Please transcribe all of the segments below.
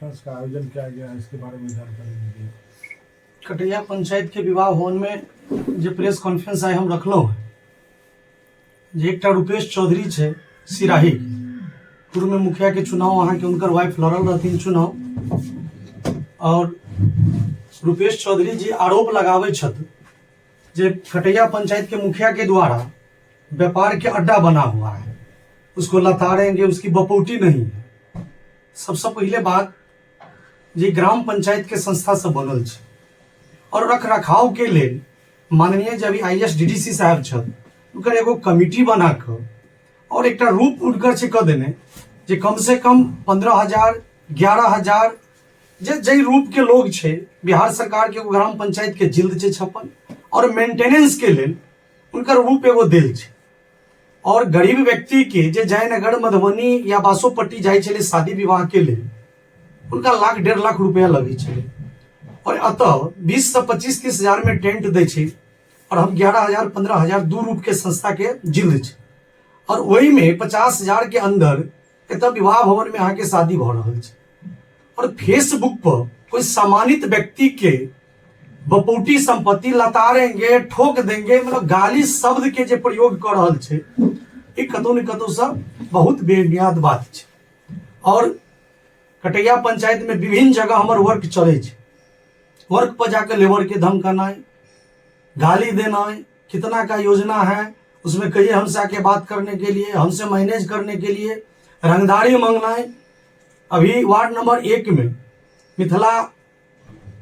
Conference का आयोजन किया गया है, इसके बारे में जानकारी दीजिए। कटैया पंचायत के विवाह भवन में जो प्रेस कॉन्फ्रेंस आए हम रखल है जे एक रूपेश चौधरी है सिराही पूर्व में मुखिया के चुनाव वहाँ के उनकर वाइफ लड़ल रहती चुनाव। और रूपेश चौधरी जी आरोप लगावे जे कटैया पंचायत के मुखिया के द्वारा व्यापार के अड्डा बना हुआ है, उसको लताड़ेंगे, उसकी बपौटी नहीं है। सबसे पहले बात ये ग्राम पंचायत के संस्था से बनल है और रख रखाव के लिए माननीय जब ISDDC साहब छर एगो कमिटी बना कर और एक रूप उनकर से कह देने जे कम से कम 15,000 11,000 जे रूप के लोग छे बिहार सरकार के ग्राम पंचायत के जिल्द छे छपन और मेंटेनेंस के लिए उनकर रूप एगो दिल छे। और गरीब व्यक्ति के जे जयनगर मधुबनी या बासोपट्टी जाए चले शादी विवाह के लिए उनका लाख 1.5 लाख रुपया लगे चले और अतः 20 से 25-30 हजार में टेंट दे छे और हम 11,000 15,000 दू रूप के संस्था के जिल्द छे और वही में 50,000 के अंदर एत विवाह भवन में यहाँ के शादी भ रहा है। और फेसबुक पर कोई सम्मानित व्यक्ति के बपौटी संपत्ति लताड़ेंगे, ठोक देंगे, मतलब गाली शब्द के जे प्रयोग कर रहा छे ये कतौ न कतौ से बहुत बेबुनियाद बात छे। और कटैया पंचायत में विभिन्न जगह हमार वर्क चले छे, वर्क पर जाकर लेबर के धमकाना, गाली देना, कितना का योजना है उसमें कहिए हमसे आके बात करने के लिए, हमसे मैनेज करने के लिए, रंगदारी मांगना है। अभी वार्ड नंबर 1 में मिथिला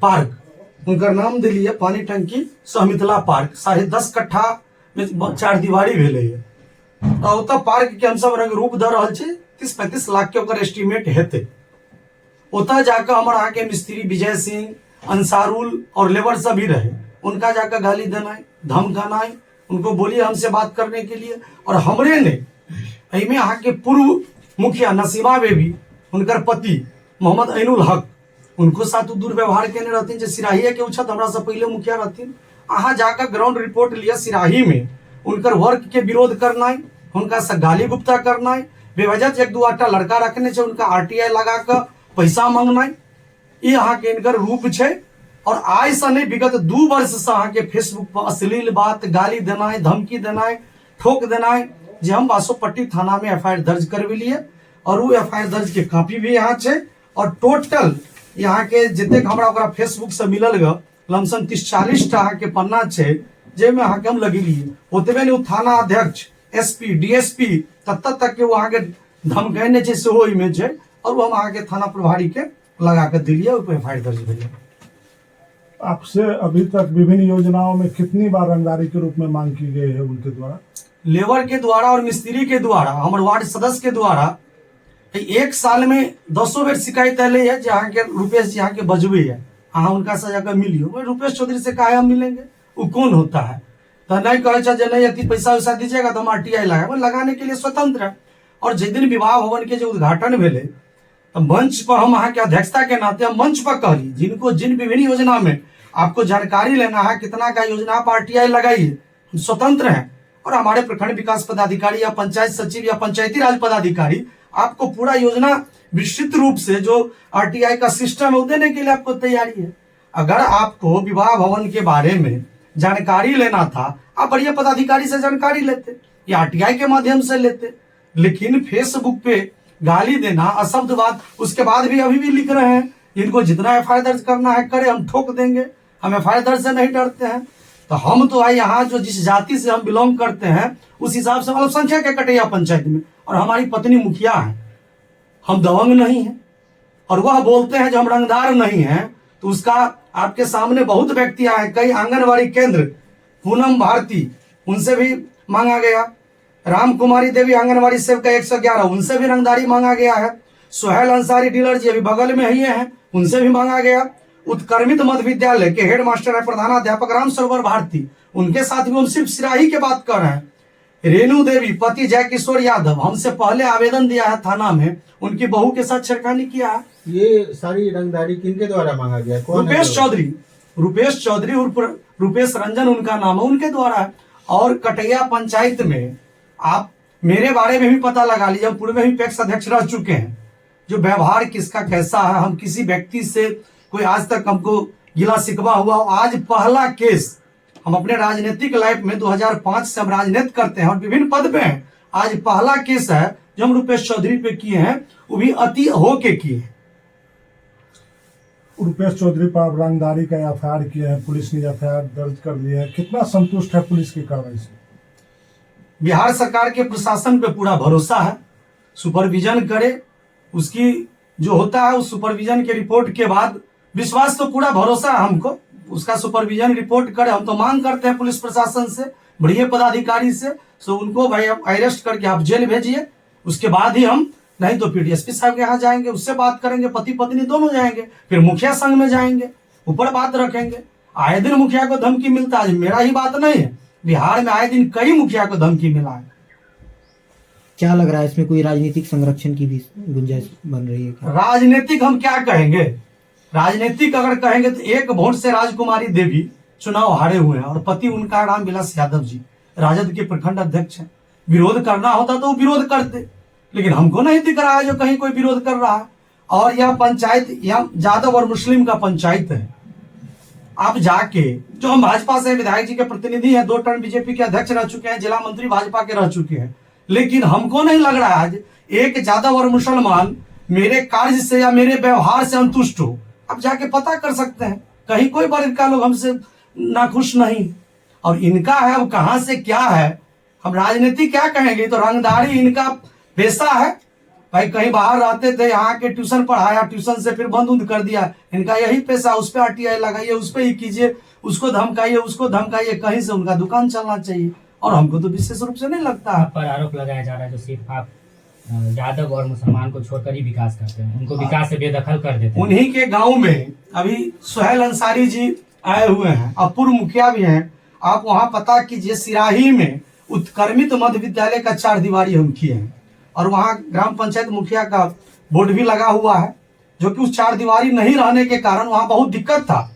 पार्क उनका नाम दिली है, पानी टंकी सह मिथिला पार्क 10.5 कट्ठा में 4 दीवारी भेले है और पार्क के हम सब रंग रूप द रहा छे 30-35 लाख के ओकर एस्टिमेट हेते। ओता जाकर हमारे आके मिस्त्री विजय सिंह, अंसारुल और लेबर सभी रहे, उनका जाकर गाली देना है, धमकाना है, उनको बोलिए हमसे बात करने के लिए। और हमरे ने में यहाँ के पूर्व मुखिया नसीमा बेबी उनकर पति मोहम्मद ऐनुल हक उनको साथ दुर्व्यवहार केने रहती सिराही के उछत हमरा से पहले मुखिया रहती। अहाँ जाकर ग्राउंड रिपोर्ट लिया सिराही में उनकर वर्क के विरोध करना है, उनका से गाली गुप्ता करना है, बेवजह 1-2 लड़का रखने से उनका RTI लगा कर पैसा मांगना है, ये यहाँ के इनकर रूप है। और आज से नहीं विगत 2 वर्ष से यहाँ के फेसबुक पर अश्लील बात, गाली देना है, धमकी देना है, ठोक देना है। जे हम बासोपट्टी थाना में FIR दर्ज करवे लिए और वो FIR दर्ज के कॉपी भी यहाँ है। और टोटल यहाँ के जितने हमरा फेसबुक से मिलल ग लमसम 30-40 यहाँ के पन्ना है जे में यहाँ के हम लगी लिए ओतबे नहीं थाना अध्यक्ष SP DSP तक के वहाँ के धमकाने से हो इमेज है और वो हम वहाँ के थाना प्रभारी के लगा कर दिलिए और FIR दर्ज भेजिए। आपसे अभी तक विभिन्न योजनाओं में कितनी बार रंगदारी के रूप में मांग की गई है उनके द्वारा? लेबर के द्वारा और मिस्त्री के द्वारा, हमारे वार्ड सदस्य के द्वारा 1 साल में 10 बेर शिकायत अल है जहाँ के रूपेश जी यहाँ के बजबे है, अहाँ उनका से जाकर मिलियो। रूपेश चौधरी से कहा हम मिलेंगे, वो कौन होता है? तो नहीं कहे नहीं यदि पैसा वैसा दीजिएगा तो हम RTI लगाने के लिए स्वतंत्र है। और जिस दिन विवाह भवन के जो उद्घाटन भेले तो मंच पर हम अहाँ के अध्यक्षता के नाते हम मंच पर कहली जिनको जिन विभिन्न योजना में आपको जानकारी लेना है, कितना का योजना आप RTI लगाइए, हम स्वतंत्र हैं। और हमारे प्रखंड विकास पदाधिकारी या पंचायत सचिव या पंचायती राज पदाधिकारी आपको पूरा योजना विस्तृत रूप से जो RTI का सिस्टम है देने के लिए आपको तैयारी है। अगर आपको विवाह भवन के बारे में जानकारी लेना था आप बढ़िया पदाधिकारी से जानकारी लेते या RTI के माध्यम से लेते, लेकिन फेसबुक पे गाली देना, अशब्द बात, उसके बाद भी अभी भी लिख रहे हैं इनको जितना FIR दर्ज करना है करे, हम ठोक देंगे, हम FIR दर्ज से नहीं डरते हैं। तो हम तो भाई यहाँ जो जिस जाति से हम बिलोंग करते हैं उस हिसाब से अल्पसंख्यक है कटैया पंचायत में, और हमारी पत्नी मुखिया है, हम दबंग नहीं है। और वह बोलते हैं जो हम रंगदार नहीं है, तो उसका आपके सामने बहुत व्यक्ति आए, कई आंगनबाड़ी केंद्र, पूनम भारती उनसे भी मांगा गया, राम कुमारी देवी आंगनबाड़ी सेविका 111 उनसे भी रंगदारी मांगा गया है, सोहेल अंसारी डीलर जी अभी बगल में ही है उनसे भी मांगा गया, उत्क्रमित मध्य विद्यालय के हेड मास्टर है प्रधानाध्यापक राम सरोवर भारती उनके साथ भी हम सिर्फ सिराही के बात कर रहे हैं। रेणु देवी पति जय किशोर यादव हमसे पहले आवेदन दिया है थाना में, उनकी बहू के साथ छेड़खानी किया है। ये सारी रंगदारी किनके द्वारा मांगा गया? रूपेश चौधरी उर्फ रूपेश रंजन उनका नाम है, उनके द्वारा है। और कटैया पंचायत में आप मेरे बारे में भी पता लगा लीजिए, हम पूर्व में भी पैक्स अध्यक्ष रह चुके हैं, जो व्यवहार किसका कैसा है, हम किसी व्यक्ति से कोई आज तक हमको गिला शिकवा हुआ, आज पहला केस हम अपने राजनीतिक लाइफ में 2005 से हम राजनीति करते हैं और विभिन्न पद पे हैं, आज पहला केस है जो हम रुपेश चौधरी पे किए हैं, वो भी अति हो के किए हैं। रुपेश चौधरी पर रंगदारी का एफआईआर किया है, पुलिस ने एफआईआर दर्ज कर लिया है, कितना संतुष्ट है पुलिस की कार्रवाई से? बिहार सरकार के प्रशासन पे पूरा भरोसा है, सुपरविजन करे, उसकी जो होता है उस सुपरविजन के रिपोर्ट के बाद विश्वास तो पूरा भरोसा है हमको, उसका सुपरविजन रिपोर्ट करे। हम तो मांग करते हैं पुलिस प्रशासन से, बढ़िया पदाधिकारी से, सो उनको भाई आप अरेस्ट करके आप जेल भेजिए, उसके बाद ही हम, नहीं तो फिर डीएसपी साहब के यहाँ जाएंगे, उससे बात करेंगे, पति पत्नी दोनों जाएंगे, फिर मुखिया संघ में जाएंगे, ऊपर बात रखेंगे। आए दिन मुखिया को धमकी मिलता है, मेरा ही बात नहीं है, बिहार में आए दिन कई मुखिया को धमकी मिला है। क्या लग रहा है इसमें कोई राजनीतिक संरक्षण की भी गुंजाइश बन रही है क्या? राजनीतिक हम क्या कहेंगे, राजनीतिक अगर कहेंगे तो एक वोट से राजकुमारी देवी चुनाव हारे हुए हैं और पति उनका रामविलास यादव जी राजद के प्रखंड अध्यक्ष हैं। विरोध करना होता तो वो विरोध करते, लेकिन हमको नहीं दिख रहा है जो कहीं कोई विरोध कर रहा है। और यह पंचायत यह यादव और मुस्लिम का पंचायत है। आप जाके, जो हम भाजपा से विधायक जी के प्रतिनिधि हैं, 2 टर्म बीजेपी के अध्यक्ष रह चुके हैं, जिला मंत्री भाजपा के रह चुके हैं, लेकिन हमको नहीं लग रहा है एक यादव और मुसलमान मेरे कार्य से या मेरे व्यवहार से संतुष्ट हो। आप जाके पता कर सकते हैं, कहीं कोई वर्ग का लोग हमसे नाखुश नहीं। और इनका है अब कहां से क्या है, हम राजनीति क्या कहेंगे, तो रंगदारी इनका पेशा है। भाई कहीं बाहर रहते थे, यहाँ के ट्यूशन पढ़ाया, ट्यूशन से फिर बंद उंद कर दिया, इनका यही पेशा, उस पर आरटीआई लगाइए, उस पर ही कीजिए, उसको धमकाइए, कहीं से उनका दुकान चलना चाहिए। और हमको तो विशेष रूप से नहीं लगता है। आप पर आरोप लगाया जा रहा है जो सिर्फ आप यादव और मुसलमान को छोड़कर ही विकास करते हैं, उनको विकास से बेदखल कर देते हैं। उन्हीं के गांव में अभी सुहेल अंसारी जी आए हुए हैं, अब पूर्व मुखिया भी हैं, आप वहां पता कीजिए, सिराही में उत्क्रमित मध्य विद्यालय का 4 दीवारी हम किए हैं और वहां ग्राम पंचायत मुखिया का बोर्ड भी लगा हुआ है, जो कि उस 4 दीवारी नहीं रहने के कारण वहां बहुत दिक्कत था।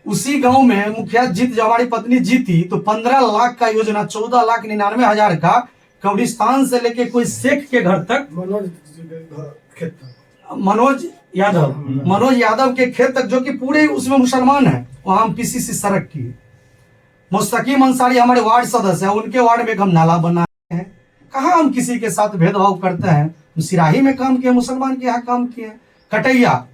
उसी गांव में मुखिया जब हमारी पत्नी जीती तो 15 लाख का योजना, 14,99,000 का कब्रिस्तान से लेके कोई शेख के घर तक, मनोज यादव के खेत तक, जो कि पूरे उसमें मुसलमान है, वहां हम पीसीसी सड़क की। मुस्तकीम अंसारी हमारे वार्ड सदस्य है, उनके वार्ड में हम नाला बनाए हैं। कहाँ हम किसी के साथ भेदभाव करते हैं, सिराही में काम किए, मुसलमान के यहाँ काम किए। कटैया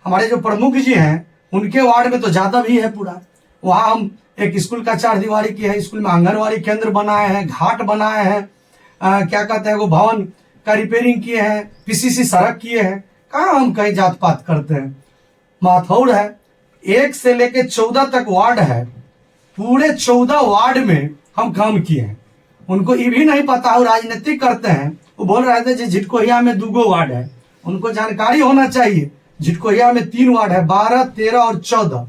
हमारे जो प्रमुख जी हैं, उनके वार्ड में तो ज्यादा भी है पूरा, वहां हम एक स्कूल का 4 दीवारी की है, स्कूल में आंगनवाड़ी केंद्र बनाए हैं, घाट बनाए हैं, क्या कहते हैं वो भवन का रिपेयरिंग किए हैं, पीसीसी सड़क किए हैं। कहाँ हम कहीं जात पात करते हैं। माथौर है, 1 से लेके 14 तक वार्ड है, पूरे 14 वार्ड में हम काम किए हैं। उनको ये भी नहीं पता, वो राजनीतिक करते हैं, वो बोल रहे थे झिटकोहिया में 2 वार्ड है, उनको जानकारी होना चाहिए। झिटकोहिया में 3 वार्ड है, 12, 13 और 14,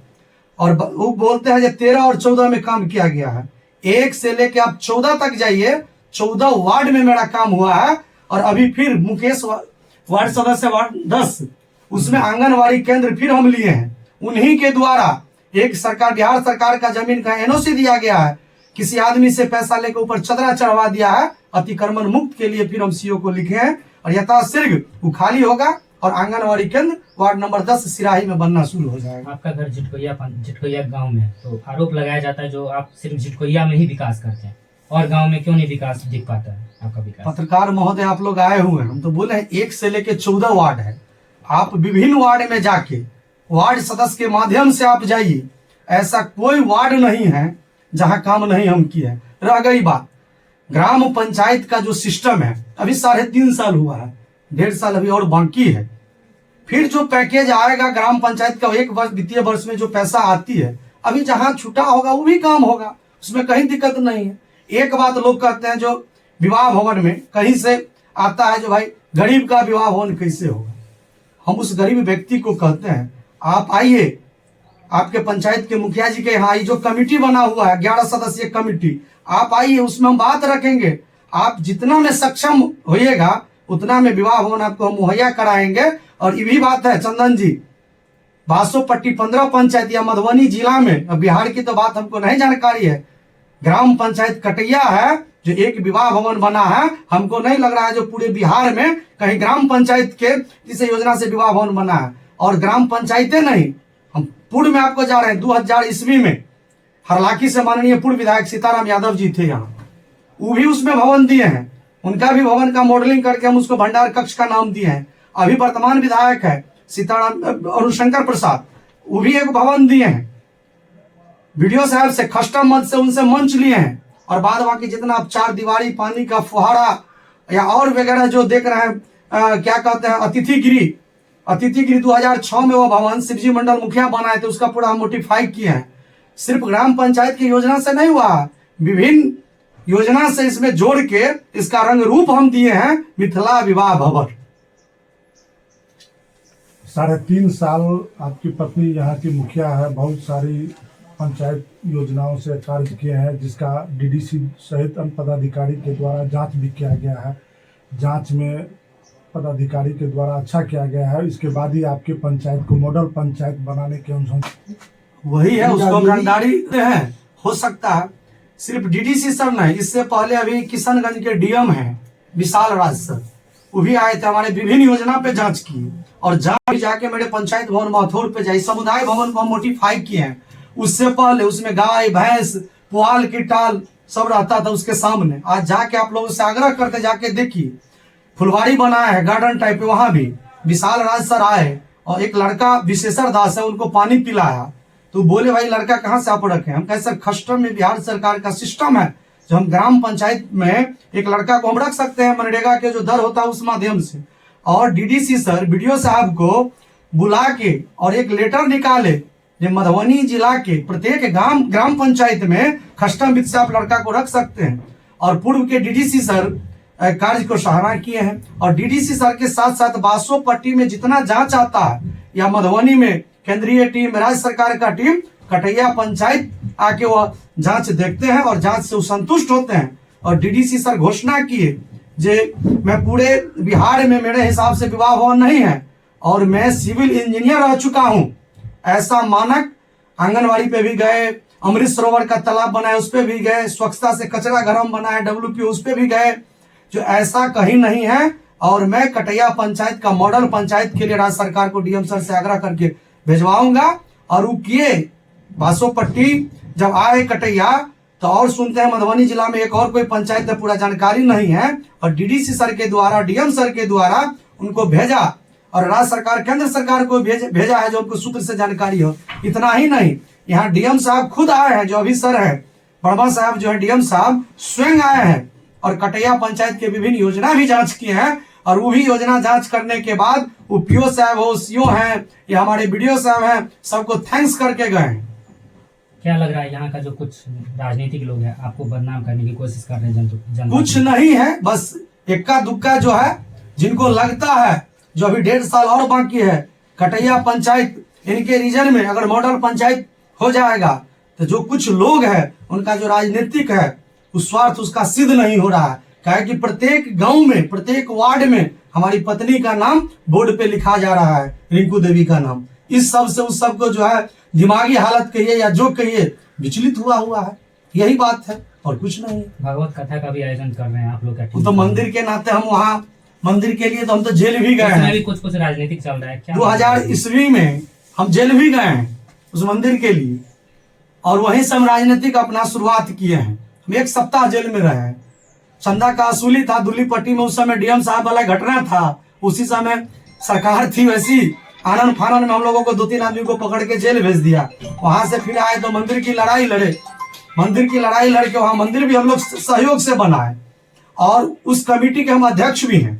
और वो बोलते हैं 13 और 14 में काम किया गया है। 1 से लेके आप 14 तक जाइए, 14 वार्ड में मेरा काम हुआ है। और अभी फिर मुकेश वार्ड सदस्य वार्ड 10, उसमें आंगनवाड़ी केंद्र फिर हम लिए हैं, उन्हीं के द्वारा। एक सरकार, बिहार सरकार का जमीन का एनओसी दिया गया है, किसी आदमी से पैसा लेकर ऊपर चदरा चढ़वा दिया है अतिक्रमण मुक्त के लिए, फिर हम सीओ को लिखे हैं और यथाशीघ्र वो खाली होगा और आंगनवाड़ी केंद्र वार्ड नंबर 10 सिराही में बनना शुरू हो जाएगा। आपका घर झिटकोहिया गांव में है, तो आरोप लगाया जाता है जो आप सिर्फ झिटकोहिया में ही विकास करते हैं और गांव में क्यों नहीं विकास दिख पाता है आपका विकास? पत्रकार महोदय आप लोग आए हुए हैं, हम तो बोले हैं 1 से लेके 14 वार्ड है, आप विभिन्न वार्ड में जाके वार्ड सदस्य के माध्यम से आप जाइए, ऐसा कोई वार्ड नहीं है जहां काम नहीं हम किए हैं। रह गई बात ग्राम पंचायत का जो सिस्टम है, अभी 3.5 साल हुआ है, 1.5 साल अभी और बाकी है। फिर जो पैकेज आएगा ग्राम पंचायत का 1 वर्ष, वित्तीय वर्ष में जो पैसा आती है, अभी जहां छूटा होगा वो भी काम होगा, उसमें कहीं दिक्कत नहीं है। एक बात लोग कहते हैं जो विवाह भवन में कहीं से आता है, जो भाई गरीब का विवाह भवन कैसे होगा। हम उस गरीब व्यक्ति को कहते हैं आप आइए, आपके पंचायत के मुखिया जी के यहाँ जो कमेटी बना हुआ है 11 सदस्यीय कमेटी, आप आइए, उसमें हम बात रखेंगे। आप जितना में सक्षम होइएगा उतना में विवाह भवन आपको हम मुहैया कराएंगे। और ये भी बात है चंदन जी, बासोपट्टी 15 पंचायत या मधुबनी जिला में, अब बिहार की तो बात हमको नहीं जानकारी है, ग्राम पंचायत कटैया है जो एक विवाह भवन बना है, हमको नहीं लग रहा है जो पूरे बिहार में कहीं ग्राम पंचायत के इस योजना से विवाह भवन बना है। और ग्राम पंचायतें नहीं, हम पूर्व में आपको जा रहे हैं 2000 ईस्वी में हरलाखी से माननीय पूर्व विधायक सीताराम यादव जी थे यहाँ, वो भी उसमें भवन दिए हैं, उनका भी भवन का मॉडलिंग करके हम उसको भंडार कक्ष का नाम दिए हैं। अभी वर्तमान विधायक है सीताराम अरुणशंकर प्रसाद, वो भी एक भवन दिए हैं। वीडियो साहब से कस्टम मत से उनसे मंच लिए हैं। और बाद बाकी जितना आप 4 दीवारी, पानी का फुहारा या और वगैरह जो देख रहे हैं, क्या कहते हैं, अतिथिगिरी 2006 में वो भवन शिवजी मंडल मुखिया बनाए थे, उसका पूरा मोडिफाई किए हैं। सिर्फ ग्राम पंचायत की योजना से नहीं हुआ, विभिन्न योजना से इसमें जोड़ के इसका रंग रूप हम दिए हैं मिथिला विवाह भवन। 3.5 साल आपकी पत्नी यहाँ की मुखिया है, बहुत सारी पंचायत योजनाओं से कार्य किए हैं, जिसका डीडीसी सहित अन्य पदाधिकारी के द्वारा जांच भी किया गया है। जांच में पदाधिकारी के द्वारा अच्छा किया गया है। इसके बाद ही आपके पंचायत को मॉडल पंचायत बनाने के अनुसार वही है, उसको हम रंगदारी है हो सकता है। सिर्फ डीडीसी सर नहीं, इससे पहले अभी किशनगंज के डीएम हैं विशाल राज सर, वो भी आए थे, हमारे विभिन्न योजना पे जांच की। और जांच भी जाके मेरे पंचायत भवन माथुर पे जाए, समुदाय भवन को हम मोडिफाई किए हैं। उससे पहले उसमें गाय भैंस पुआल की टाल सब रहता था उसके सामने। आज जाके आप लोगों से आग्रह करते जाके देखिए, फुलवाड़ी बनाया है गार्डन टाइप, वहां भी विशाल राज सर आए और एक लड़का विशेषर दास है, उनको पानी पिलाया। तो बोले भाई लड़का कहाँ से आप रखे? हम कहे सर कस्टम में बिहार सरकार का सिस्टम है, जो हम ग्राम पंचायत में एक लड़का को हम रख सकते हैं मनरेगा के जो दर होता है उस माध्यम से। और डीडीसी सर बीडीओ साहब को बुला के और एक लेटर निकाले जो मधुबनी जिला के प्रत्येक ग्राम पंचायत में कस्टम वित्त से आप लड़का को रख सकते हैं। और पूर्व के डीडीसी सर कार्य को सराहना किए हैं। और डीडीसी सर के साथ साथ बासोपट्टी में जितना जांच आता है या मधुबनी में केंद्रीय टीम, राज्य सरकार का टीम कटैया पंचायत आके वो जांच देखते हैं और जांच से संतुष्ट होते हैं। और डीडीसी सर घोषणा किए जे मैं पूरे बिहार में मेरे हिसाब से विवाह भवन नहीं है और मैं सिविल इंजीनियर रह चुका हूं, ऐसा मानक। आंगनवाड़ी पे भी गए, अमृत सरोवर का तालाब बनाए उस पे भी गए, स्वच्छता से कचरा घर हम बनाए WP उस पे भी गए, जो ऐसा कहीं नहीं है। और मैं कटैया पंचायत का मॉडल पंचायत के लिए राज्य सरकार को डीएम सर से आग्रह करके भिजवाऊंगा। और वो किए, बासोपट्टी जब आए कटैया तो और सुनते हैं मधुबनी जिला में एक और कोई पंचायत है, पूरा जानकारी नहीं है। और डीडीसी सर के द्वारा, डीएम सर के द्वारा उनको भेजा और राज्य सरकार केंद्र सरकार को भेजा है जो उनको सूत्र से जानकारी हो। इतना ही नहीं, यहाँ डीएम साहब खुद आए हैं, जो अभी सर है बर्मा साहब जो है डीएम साहब स्वयं आए हैं और कटैया पंचायत के विभिन्न योजना भी जांच किए हैं। और वो भी योजना जांच करने के बाद वो पीओ साहब हो, सीओ हैं या हमारे बीडीओ साहब हैं, सबको थैंक्स करके गए हैं। क्या लग रहा है यहाँ का जो कुछ राजनीतिक लोग हैं आपको बदनाम करने की कोशिश कर रहे हैं? जनता कुछ नहीं है, बस इक्का दुक्का जो है जिनको लगता है, जो अभी 1.5 साल और बाकी है कटैया पंचायत इनके रीजन में अगर मॉडल पंचायत हो जाएगा तो जो कुछ लोग हैं उनका जो राजनीतिक है उस स्वार्थ उसका सिद्ध नहीं हो रहा है। कहे कि प्रत्येक गांव में, प्रत्येक वार्ड में हमारी पत्नी का नाम बोर्ड पे लिखा जा रहा है, रिंकू देवी का नाम। इस सब से उस सब को जो है दिमागी हालत कहिए या जो कहिए विचलित हुआ है, यही बात है और कुछ नहीं। भागवत कथा का भी आयोजन कर रहे हैं आप लोग का? तो मंदिर के नाते हम वहाँ मंदिर के लिए तो हम तो जेल भी गए हैं। भी कुछ राजनीतिक चल रहा है क्या? 2000 ईस्वी में हम जेल भी गए हैं उस मंदिर के लिए, और वहीं से हम राजनीतिक अपना शुरुआत किए हैं। हम 1 सप्ताह जेल में रहे हैं। चंदा का असूली था दुल्ली पट्टी में, उस समय डीएम साहब वाला घटना था, उसी समय सरकार थी वैसी, आनंद फानन में हम लोगों को 2-3 आदमी को पकड़ के जेल भेज दिया। वहां से फिर आए तो मंदिर की लड़ाई लड़े, मंदिर की लड़ाई लड़के वहां मंदिर भी हम लोग सहयोग से बनाए और उस कमेटी के हम अध्यक्ष भी हैं।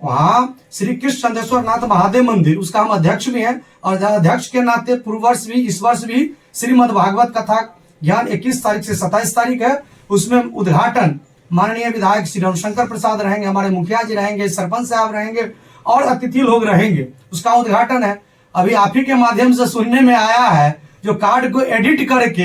वहां श्री कृष्ण चंदेश्वर नाथ महादेव मंदिर, उसका हम अध्यक्ष भी हैं। और अध्यक्ष के नाते पूर्व वर्ष भी, इस वर्ष भी श्रीमद् भागवत कथा ज्ञान 21 तारीख से 27 तारीख है, उसमें उद्घाटन माननीय विधायक श्री रविशंकर प्रसाद रहेंगे, हमारे मुखिया जी रहेंगे, सरपंच साहब रहेंगे और अतिथि लोग रहेंगे, उसका उद्घाटन है। अभी आप ही के माध्यम से सुनने में आया है जो कार्ड को एडिट करके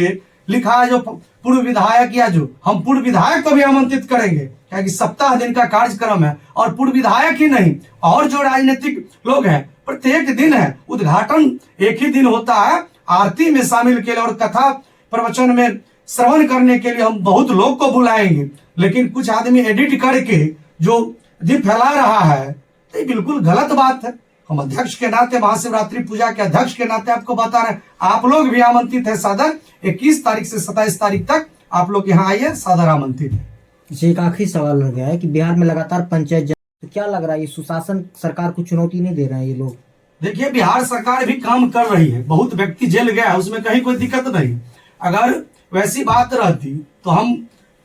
लिखा है जो पूर्व विधायक, या जो हम पूर्व विधायक को भी आमंत्रित करेंगे, क्योंकि सप्ताह दिन का कार्यक्रम है। और पूर्व विधायक ही नहीं, और जो राजनीतिक लोग हैं, प्रत्येक दिन है उद्घाटन, एक ही दिन होता है, आरती में शामिल के लिए और कथा प्रवचन में श्रवण करने के लिए हम बहुत लोग को बुलाएंगे, लेकिन कुछ आदमी एडिट करके जो फैला रहा है तो ये बिल्कुल गलत बात है। हम अध्यक्ष के नाते, महाशिवरात्रि पूजा के अध्यक्ष के नाते आपको बता रहे हैं, आप लोग भी आमंत्रित है सादर। 21 तारीख से 27 तारीख तक आप लोग यहाँ आइए, सादर आमंत्रित है। जी, एक आखिरी सवाल रह गया है कि बिहार में लगातार पंचायत तो क्या लग रहा है, ये सुशासन सरकार को चुनौती नहीं दे रहे हैं ये लोग? देखिए, बिहार सरकार भी काम कर रही है, बहुत व्यक्ति जेल गया है, उसमें कहीं कोई दिक्कत नहीं। अगर वैसी बात रहती तो हम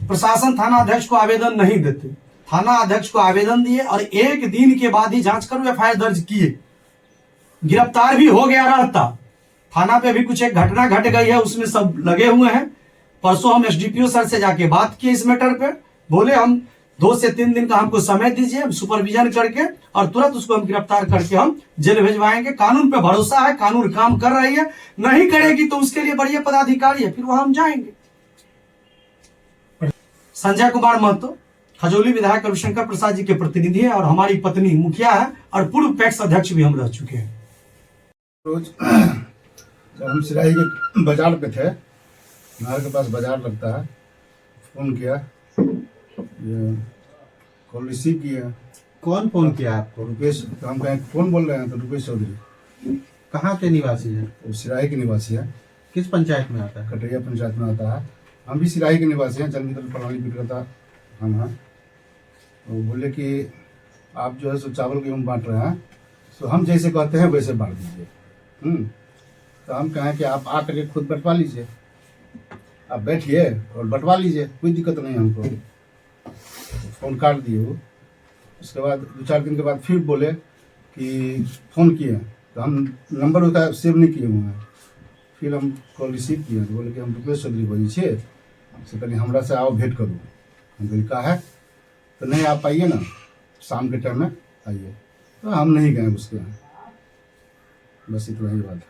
प्रशासन थाना अध्यक्ष को आवेदन नहीं देते। थाना अध्यक्ष को आवेदन दिए और 1 दिन के बाद ही जांच करो, FIR दर्ज किए, गिरफ्तार भी हो गया रहता। थाना पे भी कुछ एक घटना घट गई है, उसमें सब लगे हुए हैं। परसों हम SDPO सर से जाके बात किए इस मैटर पे, बोले हम 2 से 3 दिन का हमको समय दीजिए सुपरविजन करके, और तुरंत उसको हम गिरफ्तार करके हम जेल भिजवाएंगे। कानून पे भरोसा है, कानून काम कर रही है, नहीं करेगी तो उसके लिए बढ़िया पदाधिकारी है, फिर वहां हम जाएंगे। संजय कुमार महतो, खजौली विधायक रविशंकर प्रसाद जी के प्रतिनिधि है और हमारी पत्नी मुखिया है और पूर्व पैक्स अध्यक्ष भी हम रह चुके हैं। रोज जब हम सिराही के बाजार पे थे, नहर के पास बाजार लगता है, फोन किया, ये कॉल रिसीव किया। कौन फोन किया आपको? रुपेश, तो हम कहें कौन बोल रहे हैं, तो रुपेश चौधरी। कहाँ के निवासी हैं? वो सिराही के निवासी है, किस पंचायत में आता है? कटरिया पंचायत में आता है। हम भी सिराही के निवासी हैं, चंद्रमित्र प्रणाली विक्रेता हम हैं। वो बोले कि आप जो है सो चावल गेहूँ बांट रहे हैं, तो हम जैसे कहते हैं वैसे बांट दीजिए। तो हम कहें कि आप आकर के खुद बंटवा लीजिए, आप बैठिए और बंटवा लीजिए, कोई दिक्कत नहीं हमको। फ़ोन काट दिए वो। उसके बाद 2-4 दिन के बाद फिर बोले कि फ़ोन किए, तो हम नंबर उसका सेव नहीं किए हुए हैं। फिर हम कॉल रिसीव किए, तो बोले कि हम रुपेश चौधरी बोली छे, से कहली हमरा से आओ भेंट करूँ। हम कहली का है, तो नहीं आप आइए ना, शाम के टाइम में आइए। तो हम नहीं गए उसके यहाँ, बस इतना ही बात है।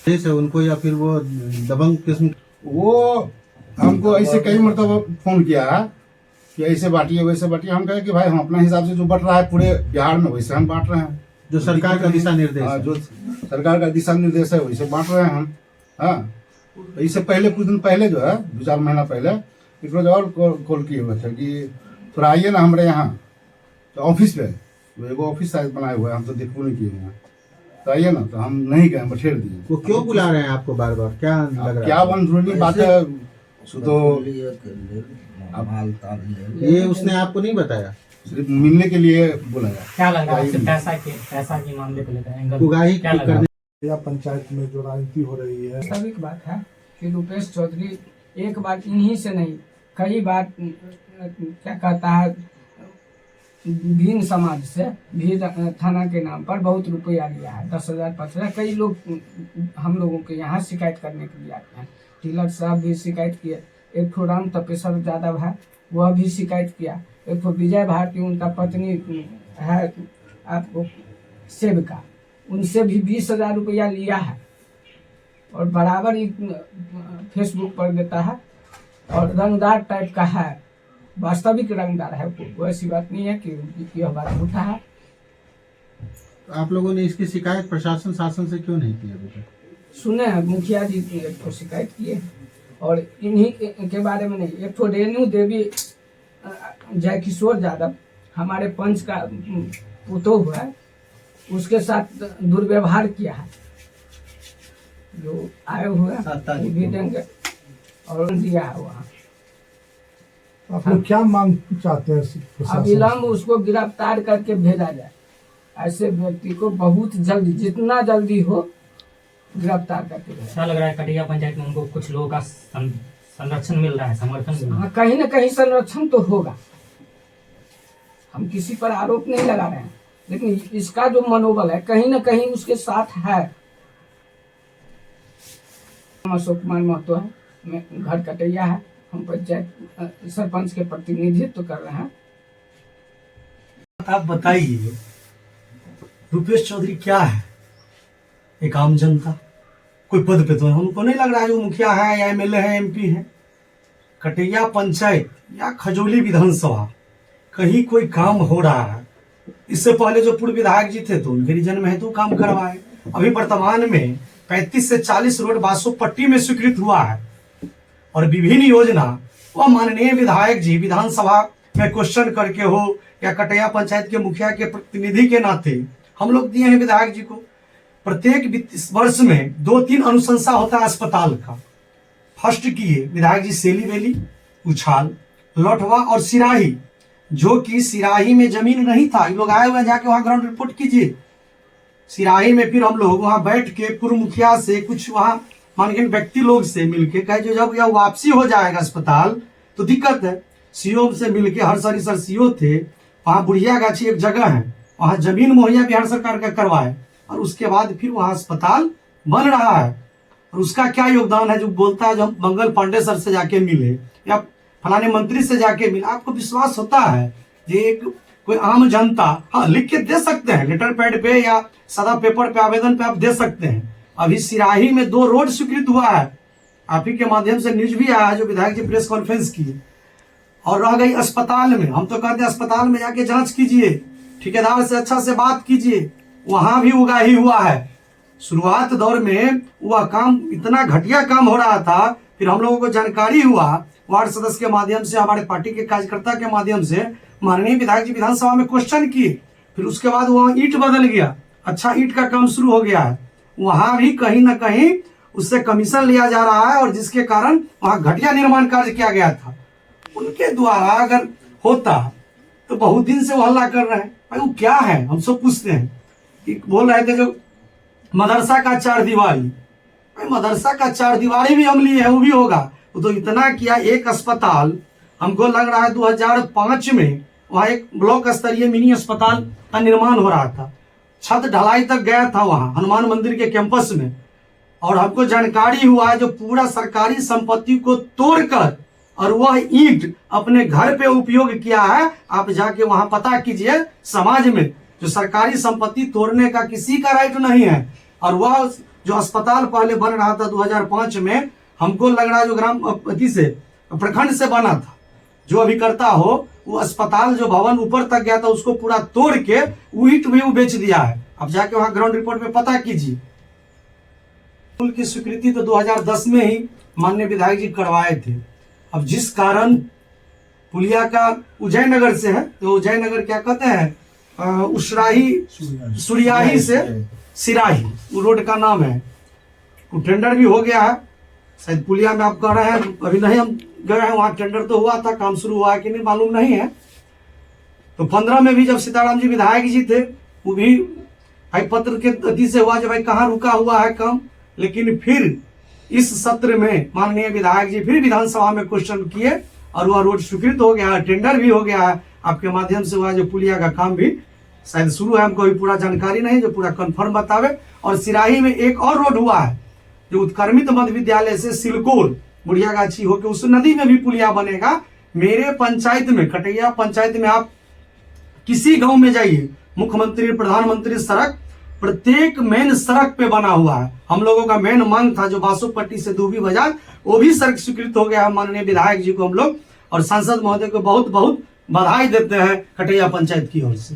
जैसे उनको, या फिर वो दबंग किस्म? वो हमको ऐसे कई मरतबा फ़ोन किया है कि ऐसे बांटिए वैसे बांटिए। हम कहे कि भाई हम अपने हिसाब से जो बंट रहा है पूरे बिहार में वैसे हम बांट रहे हैं, जो सरकार का दिशा निर्देश हाँ, है। जो सरकार का दिशा निर्देश है वैसे बांट रहे हैं हम। हाँ, इससे पहले कुछ दिन पहले जो है 2-4 महीना पहले एक रोज और कॉल किए हुए थे कि थोड़ा आइए ना हमारे यहाँ, तो ऑफिस पे वो एगो ऑफिस साइज बनाए हुए हैं, हम तो देखो नहीं किए हुए हैं, तो आइए ना। तो हम नहीं गए, बठेर दिए। वो क्यों बुला रहे हैं आपको बार बार, क्या लग रहा है? क्या अंदरूनी बात है, तो ये उसने आपको नहीं बताया? सिर्फ मिलने के लिए बुलाया। क्या लग रहा है आपसे? पैसा के मामले को लेकर एंगल उगाही क्या लग रहा है? या पंचायत में जो राजनीति हो रही है, वास्तविक बात है कि रुपेश चौधरी एक बार इन्हीं से नहीं, कई बार क्या कहता है, भीन समाज से भी थाना के नाम पर बहुत रुपया लिया है, 10,000 5,000। कई लोग हम लोगों के यहाँ शिकायत करने के लिए आते हैं। टिलर साहब भी शिकायत किए, एक ठो राम तपेश्वर यादव है, वह भी शिकायत किया, एक ठो विजय भारती उनका पत्नी है आपको सेविका, उनसे भी 20,000 रुपया लिया है और बराबर ही फेसबुक पर देता है और रंगदार टाइप का है, वास्तविक रंगदार है। वो ऐसी बात नहीं है कि यह बात झूठा है। आप लोगों ने इसकी शिकायत प्रशासन शासन से क्यों नहीं की अभी तक? सुने हैं मुखिया जी एक ठो शिकायत किए और इन्हीं के बारे में नहीं, एक ठो रेणु देवी जय किशोर यादव हमारे पंच का पुतो हुआ है, उसके साथ दुर्व्यवहार किया है, जो आए हुए हैं वो भी देंगे और दिया है वहाँ। आप लोग क्या मांग चाहते हैं प्रशासन से? अविलंब उसको गिरफ्तार करके भेजा जाए, ऐसे व्यक्ति को बहुत जल्दी, जितना जल्दी हो गिरफ्तार करके भेजा। अच्छा लग रहा है कटिया पंचायत में उनको कुछ लोगों का संरक्षण मिल रहा है, समर्थन मिल रहा है। हाँ, कहीं न कहीं संरक्षण तो होगा, हम किसी पर आरोप नहीं लगा रहे हैं, लेकिन इसका जो मनोबल है कहीं न कहीं उसके साथ है। अशोक कुमार महतो है, मैं घर कटैया है, हम पंचायत सरपंच के प्रतिनिधित्व कर रहे हैं। आप बताइए रुपेश चौधरी क्या है? एक आम जनता, कोई पद पे तो हमको नहीं लग रहा है जो मुखिया है या MLA है, MP है। कटैया पंचायत या खजौली विधानसभा कहीं कोई काम हो रहा है? इससे पहले जो पूर्व विधायक जी थे तो उनके रीजन में है तो काम करवाए। अभी वर्तमान में 35 से 40 रोड बासो पट्टी में स्वीकृत हुआ है, और विभिन्न योजना वह माननीय विधायक जी विधानसभा में क्वेश्चन करके हो या कटैया पंचायत के मुखिया के प्रतिनिधि के नाते हम लोग दिए हैं विधायक जी को। प्रत्येक वित्त वर्ष में 2-3 अनुशंसा होता है अस्पताल का। फर्स्ट किए विधायक जी सेली वेली, उछाल, लौटवा और सिराही, जो कि सिराही में जमीन नहीं था। ये लोग आए हुए जाके वहां ग्राउंड रिपोर्ट कीजिए। सिराही में फिर हम लोग वहां बैठ के पूर्व मुखिया से कुछ वहां माननीय व्यक्ति लोग से मिलके कहे जो जब यह वापसी हो जाएगा अस्पताल तो दिक्कत है। सीओ से मिलके हरसरी सर सीओ थे, वहां बुढ़िया गाछी एक जगह है, वहां जमीन मुहैया बिहार सरकार का करवाए और उसके बाद फिर वहां अस्पताल बन रहा है। और उसका क्या योगदान है जो बोलता है जो हम मंगल पांडे सर से जाके मिले या फलाने मंत्री से जाके मिले, आपको विश्वास होता है ये एक कोई आम जनता हाँ लिख के दे सकते हैं, लेटर पैड पे या सदा पेपर पे आवेदन पे आप दे सकते हैं। अभी सिराही में 2 रोड स्वीकृत हुआ है, आप ही के माध्यम से न्यूज भी आया है जो विधायक जी प्रेस कॉन्फ्रेंस की। और रह गई अस्पताल में, हम तो कहते हैं अस्पताल में जाके जांच कीजिए, ठेकेदार से अच्छा से बात कीजिए, वहां भी उगाही हुआ है। शुरुआत दौर में वह काम इतना घटिया काम हो रहा था, फिर हम लोगों को जानकारी हुआ वार्ड सदस्य के माध्यम से, हमारे पार्टी के कार्यकर्ता के माध्यम से माननीय विधायक जी विधानसभा में क्वेश्चन किए। फिर उसके बाद वहां ईंट बदल गया, अच्छा ईंट का काम शुरू हो गया है। वहां भी कहीं ना कहीं उससे कमीशन लिया जा रहा है और जिसके कारण वहां घटिया निर्माण कार्य किया गया था। उनके द्वारा अगर होता तो बहुत दिन से वो हल्ला कर रहे हैं, भाई वो क्या है हम सब पूछते हैं। बोल रहे थे जो मदरसा का 4 दीवारी, भाई मदरसा का 4 दीवारी भी हम लिए हैं, वो भी होगा। वो तो इतना किया, एक अस्पताल हमको लग रहा है 2005 में वहां एक ब्लॉक स्तरीय मिनी अस्पताल का निर्माण हो रहा था, छत ढलाई तक गया था वहां हनुमान मंदिर के कैंपस में। और हमको जानकारी हुआ है जो पूरा सरकारी संपत्ति को तोड़कर और वह ईंट अपने घर पे उपयोग किया है। आप जाके वहां पता कीजिए, समाज में जो सरकारी संपत्ति तोड़ने का किसी का राइट नहीं है। और वह जो अस्पताल पहले बन रहा था 2005 में, हमको लग रहा है जो ग्राम अति से प्रखंड से बना था, जो अभी करता हो वो अस्पताल जो भवन ऊपर तक गया था उसको पूरा तोड़ के वो ईंट भी वो बेच दिया है। अब जाके वहां ग्राउंड रिपोर्ट पे पता कीजिए। पुल की स्वीकृति तो 2010 में ही माननीय विधायक जी करवाए थे। अब जिस कारण पुलिया का उज्जैननगर से है, तो उज्जैननगर क्या कहते हैं उसराही सुरियाही से सिराही, वो रोड का नाम है। वो टेंडर भी हो गया है, शायद पुलिया में आप कह रहे हैं, अभी नहीं हम गए हैं वहां, टेंडर तो हुआ था, काम शुरू हुआ है कि नहीं मालूम नहीं है। तो 15 में भी जब सीताराम जी विधायक जी थे, वो भी भाई पत्र के अति से हुआ जो भाई कहाँ रुका हुआ है काम। लेकिन फिर इस सत्र में माननीय विधायक जी फिर विधानसभा में क्वेश्चन किए और वह रोड स्वीकृत हो गया है, टेंडर भी हो गया है। आपके माध्यम से हुआ जो पुलिया का काम भी शायद शुरू है, हमको अभी पूरा जानकारी नहीं जो पूरा कंफर्म बतावे। और सिराही में एक और रोड हुआ है जो उत्कर्मित मध्य विद्यालय से सिलकोल बुढ़िया गाछी होकर उस नदी में भी पुलिया बनेगा। मेरे पंचायत में, कटैया पंचायत में आप किसी गांव में जाइए, मुख्यमंत्री प्रधानमंत्री सड़क प्रत्येक मेन सड़क पे बना हुआ है। हम लोगों का मेन मांग था जो बासुपट्टी से दूबी बाजार, वो भी सड़क स्वीकृत हो गया है। माननीय विधायक जी को हम लोग और सांसद महोदय को बहुत बहुत बधाई देते हैं कटैया पंचायत की ओर से।